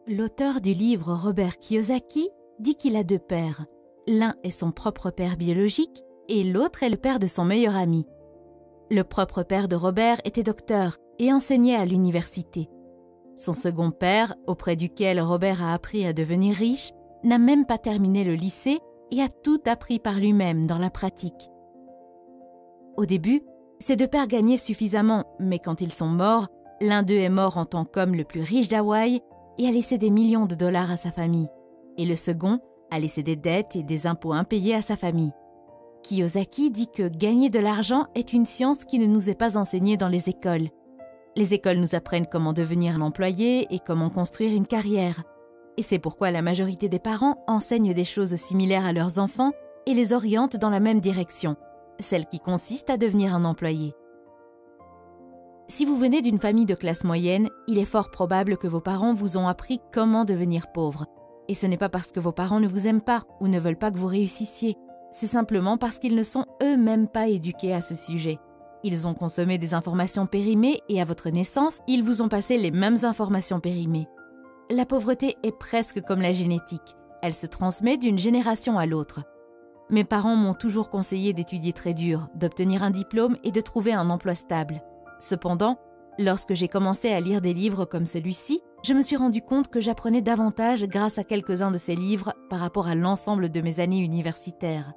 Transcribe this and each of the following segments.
L'auteur du livre Robert Kiyosaki dit qu'il a deux pères. L'un est son propre père biologique et l'autre est le père de son meilleur ami. Le propre père de Robert était docteur et enseignait à l'université. Son second père, auprès duquel Robert a appris à devenir riche, n'a même pas terminé le lycée et a tout appris par lui-même dans la pratique. Au début, ces deux pères gagnaient suffisamment, mais quand ils sont morts, l'un d'eux est mort en tant qu'homme le plus riche d'Hawaï et a laissé des millions de dollars à sa famille, et le second a laissé des dettes et des impôts impayés à sa famille. Kiyosaki dit que gagner de l'argent est une science qui ne nous est pas enseignée dans les écoles. Les écoles nous apprennent comment devenir un employé et comment construire une carrière. Et c'est pourquoi la majorité des parents enseignent des choses similaires à leurs enfants et les orientent dans la même direction, celle qui consiste à devenir un employé. Si vous venez d'une famille de classe moyenne, il est fort probable que vos parents vous ont appris comment devenir pauvre. Et ce n'est pas parce que vos parents ne vous aiment pas ou ne veulent pas que vous réussissiez. C'est simplement parce qu'ils ne sont eux-mêmes pas éduqués à ce sujet. Ils ont consommé des informations périmées et à votre naissance, ils vous ont passé les mêmes informations périmées. La pauvreté est presque comme la génétique. Elle se transmet d'une génération à l'autre. Mes parents m'ont toujours conseillé d'étudier très dur, d'obtenir un diplôme et de trouver un emploi stable. Cependant, lorsque j'ai commencé à lire des livres comme celui-ci, je me suis rendu compte que j'apprenais davantage grâce à quelques-uns de ces livres par rapport à l'ensemble de mes années universitaires.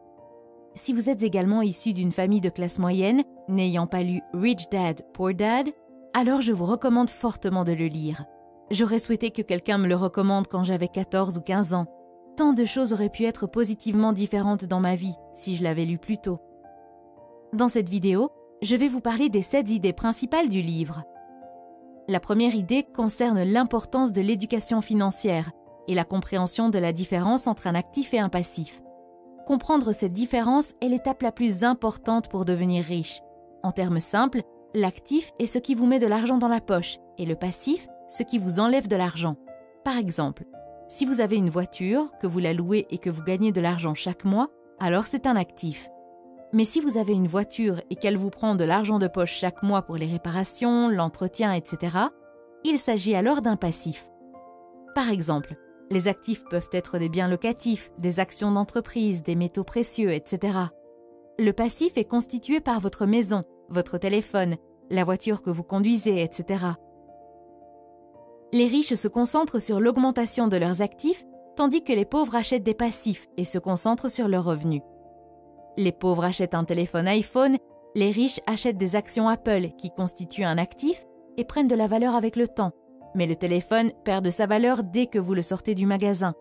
Si vous êtes également issu d'une famille de classe moyenne, n'ayant pas lu Rich Dad, Poor Dad, alors je vous recommande fortement de le lire. J'aurais souhaité que quelqu'un me le recommande quand j'avais 14 ou 15 ans. Tant de choses auraient pu être positivement différentes dans ma vie si je l'avais lu plus tôt. Dans cette vidéo, je vais vous parler des 7 idées principales du livre. La première idée concerne l'importance de l'éducation financière et la compréhension de la différence entre un actif et un passif. Comprendre cette différence est l'étape la plus importante pour devenir riche. En termes simples, l'actif est ce qui vous met de l'argent dans la poche et le passif, ce qui vous enlève de l'argent. Par exemple, si vous avez une voiture, que vous la louez et que vous gagnez de l'argent chaque mois, alors c'est un actif. Mais si vous avez une voiture et qu'elle vous prend de l'argent de poche chaque mois pour les réparations, l'entretien, etc., il s'agit alors d'un passif. Par exemple, les actifs peuvent être des biens locatifs, des actions d'entreprise, des métaux précieux, etc. Le passif est constitué par votre maison, votre téléphone, la voiture que vous conduisez, etc. Les riches se concentrent sur l'augmentation de leurs actifs, tandis que les pauvres achètent des passifs et se concentrent sur leurs revenus. Les pauvres achètent un téléphone iPhone, les riches achètent des actions Apple qui constituent un actif et prennent de la valeur avec le temps. Mais le téléphone perd de sa valeur dès que vous le sortez du magasin.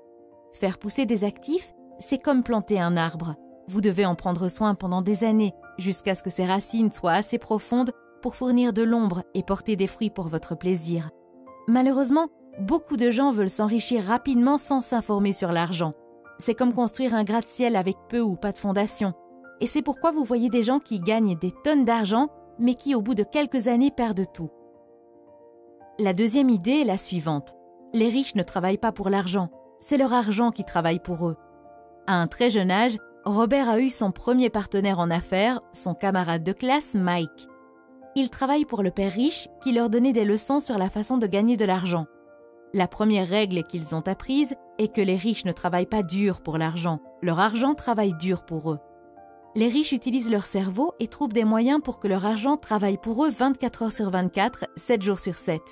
Faire pousser des actifs, c'est comme planter un arbre. Vous devez en prendre soin pendant des années, jusqu'à ce que ses racines soient assez profondes pour fournir de l'ombre et porter des fruits pour votre plaisir. Malheureusement, beaucoup de gens veulent s'enrichir rapidement sans s'informer sur l'argent. C'est comme construire un gratte-ciel avec peu ou pas de fondation. Et c'est pourquoi vous voyez des gens qui gagnent des tonnes d'argent, mais qui au bout de quelques années perdent tout. La deuxième idée est la suivante. Les riches ne travaillent pas pour l'argent, c'est leur argent qui travaille pour eux. À un très jeune âge, Robert a eu son premier partenaire en affaires, son camarade de classe Mike. Ils travaillent pour le père riche qui leur donnait des leçons sur la façon de gagner de l'argent. La première règle qu'ils ont apprise est que les riches ne travaillent pas dur pour l'argent, leur argent travaille dur pour eux. Les riches utilisent leur cerveau et trouvent des moyens pour que leur argent travaille pour eux 24 heures sur 24, 7 jours sur 7.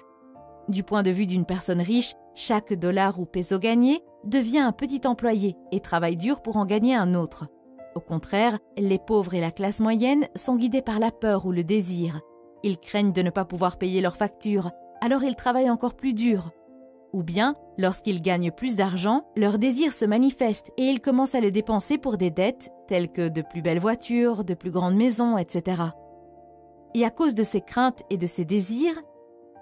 Du point de vue d'une personne riche, chaque dollar ou peso gagné devient un petit employé et travaille dur pour en gagner un autre. Au contraire, les pauvres et la classe moyenne sont guidés par la peur ou le désir. Ils craignent de ne pas pouvoir payer leurs factures, alors ils travaillent encore plus dur. Ou bien, lorsqu'ils gagnent plus d'argent, leur désir se manifeste et ils commencent à le dépenser pour des dettes, telles que de plus belles voitures, de plus grandes maisons, etc. Et à cause de ces craintes et de ces désirs,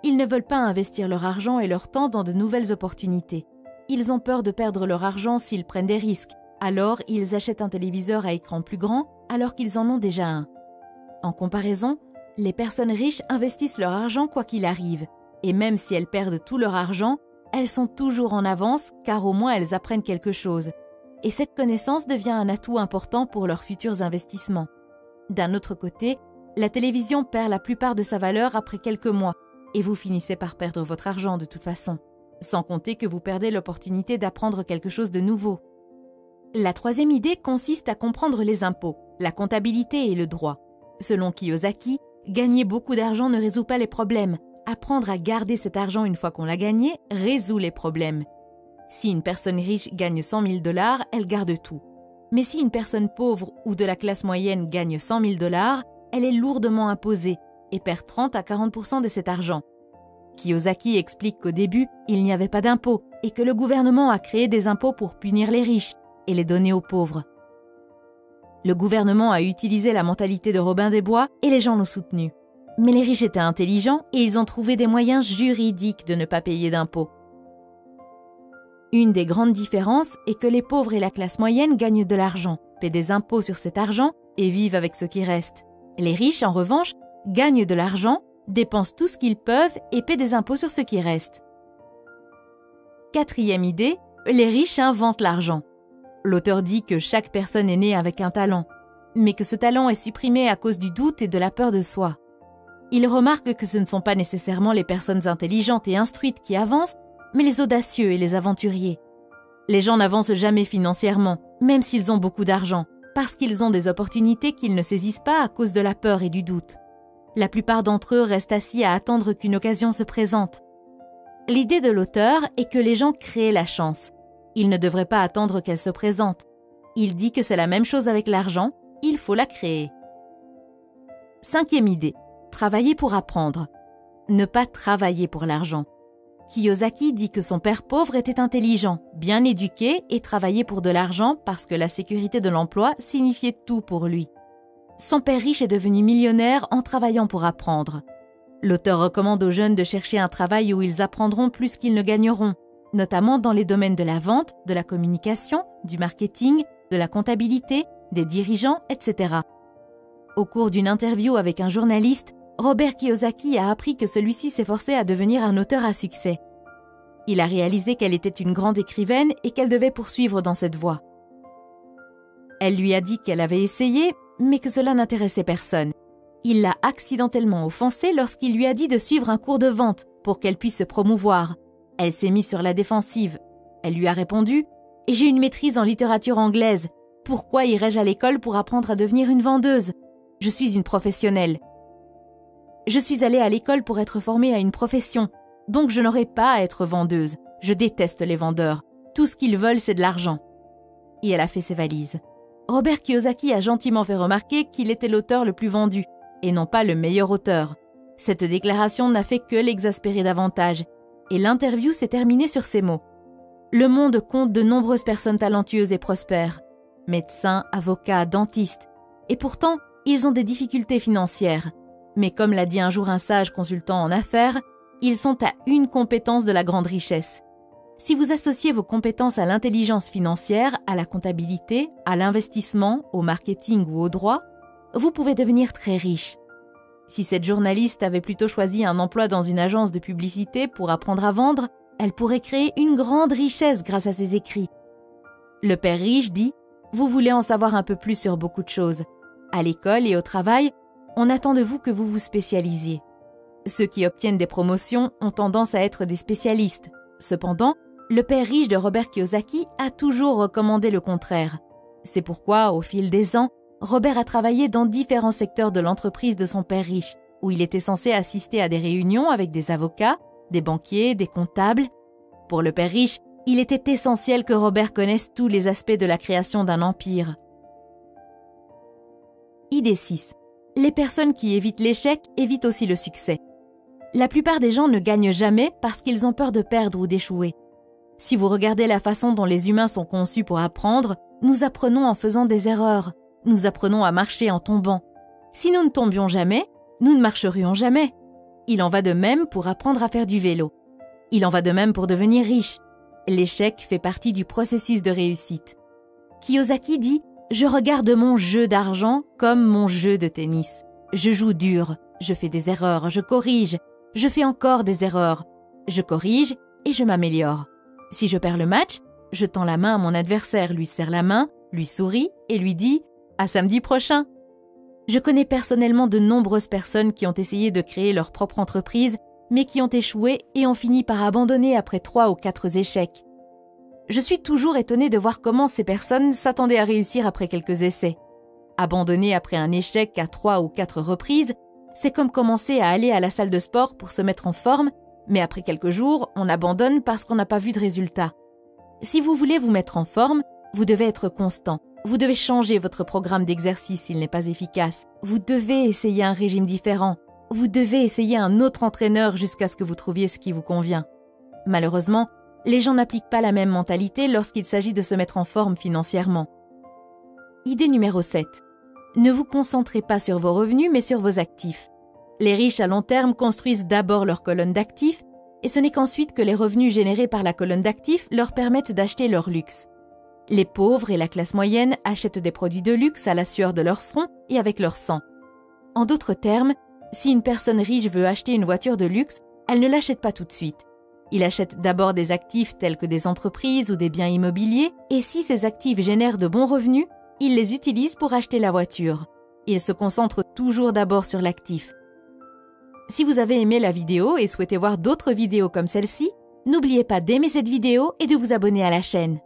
ils ne veulent pas investir leur argent et leur temps dans de nouvelles opportunités. Ils ont peur de perdre leur argent s'ils prennent des risques, alors ils achètent un téléviseur à écran plus grand alors qu'ils en ont déjà un. En comparaison, les personnes riches investissent leur argent quoi qu'il arrive, et même si elles perdent tout leur argent, elles sont toujours en avance car au moins elles apprennent quelque chose. Et cette connaissance devient un atout important pour leurs futurs investissements. D'un autre côté, la télévision perd la plupart de sa valeur après quelques mois et vous finissez par perdre votre argent de toute façon. sans compter que vous perdez l'opportunité d'apprendre quelque chose de nouveau. La troisième idée consiste à comprendre les impôts, la comptabilité et le droit. Selon Kiyosaki, gagner beaucoup d'argent ne résout pas les problèmes. Apprendre à garder cet argent une fois qu'on l'a gagné résout les problèmes. Si une personne riche gagne 100 000 $, elle garde tout. Mais si une personne pauvre ou de la classe moyenne gagne 100 000 $, elle est lourdement imposée et perd 30 à 40% de cet argent. Kiyosaki explique qu'au début, il n'y avait pas d'impôts et que le gouvernement a créé des impôts pour punir les riches et les donner aux pauvres. Le gouvernement a utilisé la mentalité de Robin des Bois et les gens l'ont soutenu. Mais les riches étaient intelligents et ils ont trouvé des moyens juridiques de ne pas payer d'impôts. Une des grandes différences est que les pauvres et la classe moyenne gagnent de l'argent, paient des impôts sur cet argent et vivent avec ce qui reste. Les riches, en revanche, gagnent de l'argent, dépensent tout ce qu'ils peuvent et paient des impôts sur ce qui reste. Quatrième idée, les riches inventent l'argent. L'auteur dit que chaque personne est née avec un talent, mais que ce talent est supprimé à cause du doute et de la peur de soi. Il remarque que ce ne sont pas nécessairement les personnes intelligentes et instruites qui avancent, mais les audacieux et les aventuriers. Les gens n'avancent jamais financièrement, même s'ils ont beaucoup d'argent, parce qu'ils ont des opportunités qu'ils ne saisissent pas à cause de la peur et du doute. La plupart d'entre eux restent assis à attendre qu'une occasion se présente. L'idée de l'auteur est que les gens créent la chance. Ils ne devraient pas attendre qu'elle se présente. Il dit que c'est la même chose avec l'argent, il faut la créer. Cinquième idée, travailler pour apprendre. Ne pas travailler pour l'argent. Kiyosaki dit que son père pauvre était intelligent, bien éduqué et travaillait pour de l'argent parce que la sécurité de l'emploi signifiait tout pour lui. Son père riche est devenu millionnaire en travaillant pour apprendre. L'auteur recommande aux jeunes de chercher un travail où ils apprendront plus qu'ils ne gagneront, notamment dans les domaines de la vente, de la communication, du marketing, de la comptabilité, des dirigeants, etc. Au cours d'une interview avec un journaliste, Robert Kiyosaki a appris que celui-ci s'efforçait à devenir un auteur à succès. Il a réalisé qu'elle était une grande écrivaine et qu'elle devait poursuivre dans cette voie. Elle lui a dit qu'elle avait essayé, mais que cela n'intéressait personne. Il l'a accidentellement offensée lorsqu'il lui a dit de suivre un cours de vente pour qu'elle puisse se promouvoir. Elle s'est mise sur la défensive. Elle lui a répondu « J'ai une maîtrise en littérature anglaise. Pourquoi irais-je à l'école pour apprendre à devenir une vendeuse ? Je suis une professionnelle. Je suis allée à l'école pour être formée à une profession, donc je n'aurai pas à être vendeuse. Je déteste les vendeurs. Tout ce qu'ils veulent, c'est de l'argent. » Et elle a fait ses valises. Robert Kiyosaki a gentiment fait remarquer qu'il était l'auteur le plus vendu, et non pas le meilleur auteur. Cette déclaration n'a fait que l'exaspérer davantage, et l'interview s'est terminée sur ces mots. Le monde compte de nombreuses personnes talentueuses et prospères, médecins, avocats, dentistes, et pourtant, ils ont des difficultés financières. Mais comme l'a dit un jour un sage consultant en affaires, ils sont à une compétence de la grande richesse. Si vous associez vos compétences à l'intelligence financière, à la comptabilité, à l'investissement, au marketing ou au droit, vous pouvez devenir très riche. Si cette journaliste avait plutôt choisi un emploi dans une agence de publicité pour apprendre à vendre, elle pourrait créer une grande richesse grâce à ses écrits. Le père riche dit « Vous voulez en savoir un peu plus sur beaucoup de choses. À l'école et au travail, on attend de vous que vous vous spécialisiez. Ceux qui obtiennent des promotions ont tendance à être des spécialistes. Cependant, le père riche de Robert Kiyosaki a toujours recommandé le contraire. C'est pourquoi, au fil des ans, Robert a travaillé dans différents secteurs de l'entreprise de son père riche, où il était censé assister à des réunions avec des avocats, des banquiers, des comptables. Pour le père riche, il était essentiel que Robert connaisse tous les aspects de la création d'un empire. Idée 6. Les personnes qui évitent l'échec évitent aussi le succès. La plupart des gens ne gagnent jamais parce qu'ils ont peur de perdre ou d'échouer. Si vous regardez la façon dont les humains sont conçus pour apprendre, nous apprenons en faisant des erreurs. Nous apprenons à marcher en tombant. Si nous ne tombions jamais, nous ne marcherions jamais. Il en va de même pour apprendre à faire du vélo. Il en va de même pour devenir riche. L'échec fait partie du processus de réussite. Kiyosaki dit « Je regarde mon jeu d'argent comme mon jeu de tennis. Je joue dur, je fais des erreurs, je corrige, je fais encore des erreurs. Je corrige et je m'améliore. Si je perds le match, je tends la main à mon adversaire, lui serre la main, lui souris et lui dis « À samedi prochain ». Je connais personnellement de nombreuses personnes qui ont essayé de créer leur propre entreprise mais qui ont échoué et ont fini par abandonner après 3 ou 4 échecs. Je suis toujours étonnée de voir comment ces personnes s'attendaient à réussir après quelques essais. Abandonner après un échec à 3 ou 4 reprises, c'est comme commencer à aller à la salle de sport pour se mettre en forme, mais après quelques jours, on abandonne parce qu'on n'a pas vu de résultat. Si vous voulez vous mettre en forme, vous devez être constant. Vous devez changer votre programme d'exercice s'il n'est pas efficace. Vous devez essayer un régime différent. Vous devez essayer un autre entraîneur jusqu'à ce que vous trouviez ce qui vous convient. Malheureusement, les gens n'appliquent pas la même mentalité lorsqu'il s'agit de se mettre en forme financièrement. Idée numéro 7. Ne vous concentrez pas sur vos revenus, mais sur vos actifs. Les riches à long terme construisent d'abord leur colonne d'actifs, et ce n'est qu'ensuite que les revenus générés par la colonne d'actifs leur permettent d'acheter leur luxe. Les pauvres et la classe moyenne achètent des produits de luxe à la sueur de leur front et avec leur sang. En d'autres termes, si une personne riche veut acheter une voiture de luxe, elle ne l'achète pas tout de suite. Il achète d'abord des actifs tels que des entreprises ou des biens immobiliers, et si ces actifs génèrent de bons revenus, il les utilise pour acheter la voiture. Il se concentre toujours d'abord sur l'actif. Si vous avez aimé la vidéo et souhaitez voir d'autres vidéos comme celle-ci, n'oubliez pas d'aimer cette vidéo et de vous abonner à la chaîne.